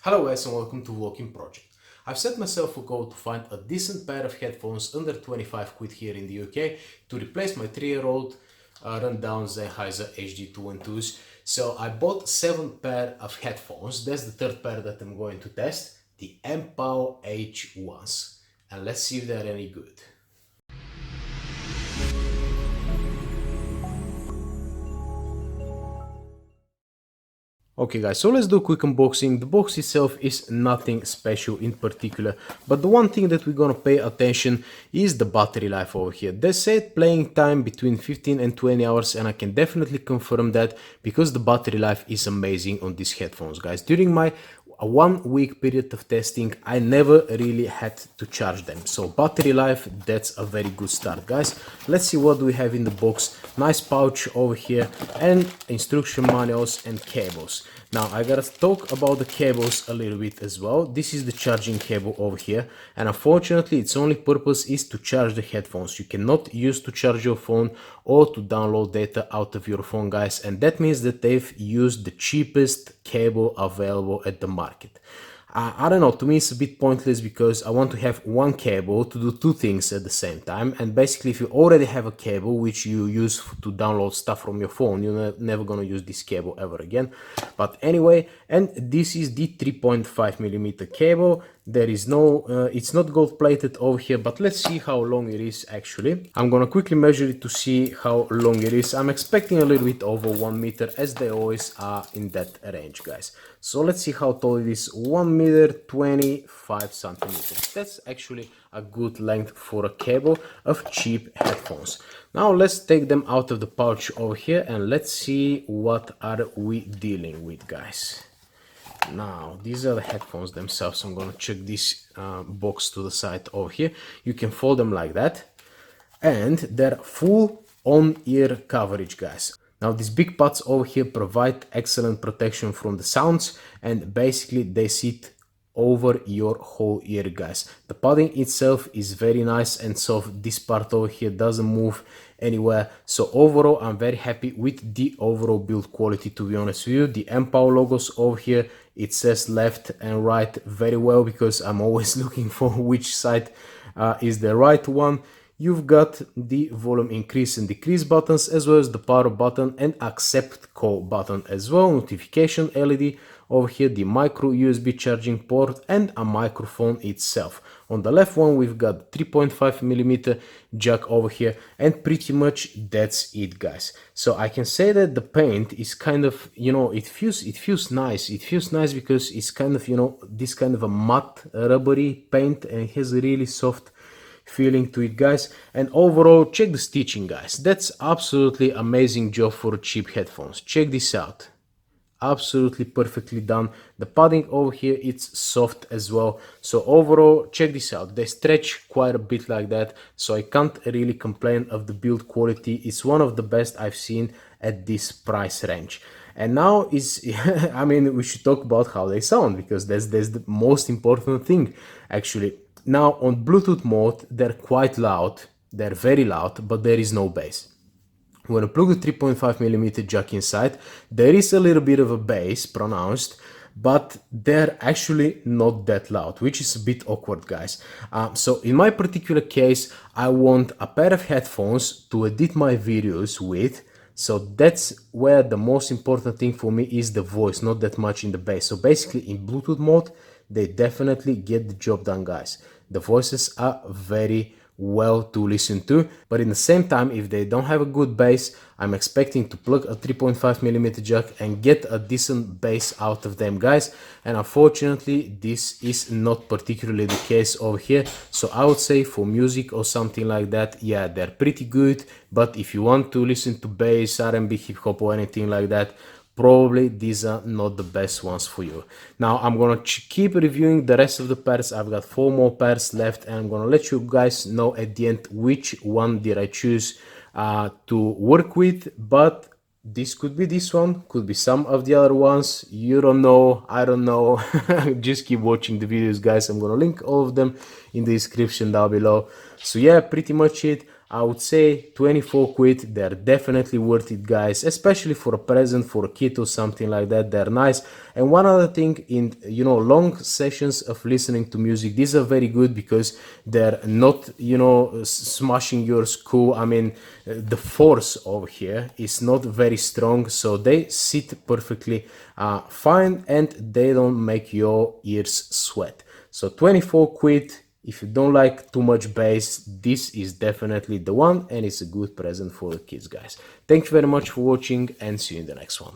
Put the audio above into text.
Hello guys and welcome to Walking Project. I've set myself a goal to find a decent pair of headphones under 25 quid here in the UK to replace my 3-year-old rundown Sennheiser HD212s. So I bought 7 pair of headphones. That's the third pair that I'm going to test, the MPOW H1s. And let's see if they're any good. Okay guys, so let's do a quick unboxing. The box itself is nothing special in particular, but the one thing that we're gonna pay attention is the battery life over here. They said playing time between 15 and 20 hours, and I can definitely confirm that because the battery life is amazing on these headphones, guys. During my 1 week period of testing, I never really had to charge them. So battery life, that's a very good start, guys. Let's see what we have in the box. Nice pouch over here and instruction manuals and cables. Now I gotta talk about the cables a little bit as well. This is the charging cable over here, and unfortunately its only purpose is to charge the headphones. You cannot use to charge your phone or to download data out of your phone, guys, and that means that they've used the cheapest cable available at the market. I don't know, to me it's a bit pointless because I want to have one cable to do two things at the same time, and basically if you already have a cable which you use to download stuff from your phone, you're never gonna use this cable ever again. But anyway, and this is the 3.5mm cable. There is no, it's not gold plated over here, but let's see how long it is actually. I'm gonna quickly measure it to see how long it is. I'm expecting a little bit over 1 meter, as they always are in that range, guys. So let's see how tall it is. 1 meter 25 centimeters. That's actually a good length for a cable of cheap headphones. Now let's take them out of the pouch over here and let's see what are we dealing with, guys. Now these are the headphones themselves. I'm gonna check this box to the side over here. You can fold them like that, and they're full on ear coverage, guys. Now these big pads over here provide excellent protection from the sounds, and basically they sit over your whole ear, guys. The padding itself is very nice and soft. This part over here doesn't move anywhere. So overall I'm very happy with the overall build quality, to be honest with you. The MPOW logos over here, it says left and right very well because I'm always looking for which side is the right one. You've got the volume increase and decrease buttons, as well as the power button and accept call button as well. Notification LED over here, the micro USB charging port and a microphone itself. On the left one we've got 3.5mm jack over here, and pretty much that's it, guys. So I can say that the paint is kind of, you know, it feels nice. It feels nice because it's kind of, you know, this kind of a matte rubbery paint, and it has a really soft feeling to it, guys. And overall, check the stitching, guys. That's absolutely amazing job for cheap headphones. Check this out. Absolutely perfectly done. The padding over here, it's soft as well. So overall, check this out. They stretch quite a bit like that, so I can't really complain of the build quality. It's one of the best I've seen at this price range. And now is I mean, we should talk about how they sound, because that's the most important thing actually. Now on Bluetooth mode, they're quite loud. They're very loud, but there is no bass. When I plug the 3.5mm jack inside, there is a little bit of a bass pronounced, but they're actually not that loud, which is a bit awkward, guys. So in my particular case, I want a pair of headphones to edit my videos with. So that's where the most important thing for me is the voice, not that much in the bass. So basically in Bluetooth mode, they definitely get the job done, guys. The voices are very well to listen to, but in the same time, if they don't have a good bass, I'm expecting to plug a 3.5mm jack and get a decent bass out of them, guys. And unfortunately, this is not particularly the case over here. So I would say for music or something like that, yeah, they're pretty good. But if you want to listen to bass, R&B, hip hop or anything like that, probably these are not the best ones for you. Now I'm gonna keep reviewing the rest of the pairs. I've got 4 more pairs left, and I'm gonna let you guys know at the end which one did I choose to work with. But this could be this one, could be some of the other ones. You don't know, I don't know. Just keep watching the videos, guys. I'm gonna link all of them in the description down below. So yeah, pretty much it. I would say 24 quid, they're definitely worth it, guys, especially for a present for a kid or something like that. They're nice. And one other thing, in long sessions of listening to music, these are very good because they're not smashing your skull. I mean, the force over here is not very strong, so they sit perfectly fine and they don't make your ears sweat. So 24 quid. If you don't like too much bass, this is definitely the one, and it's a good present for the kids, guys. Thank you very much for watching, and see you in the next one.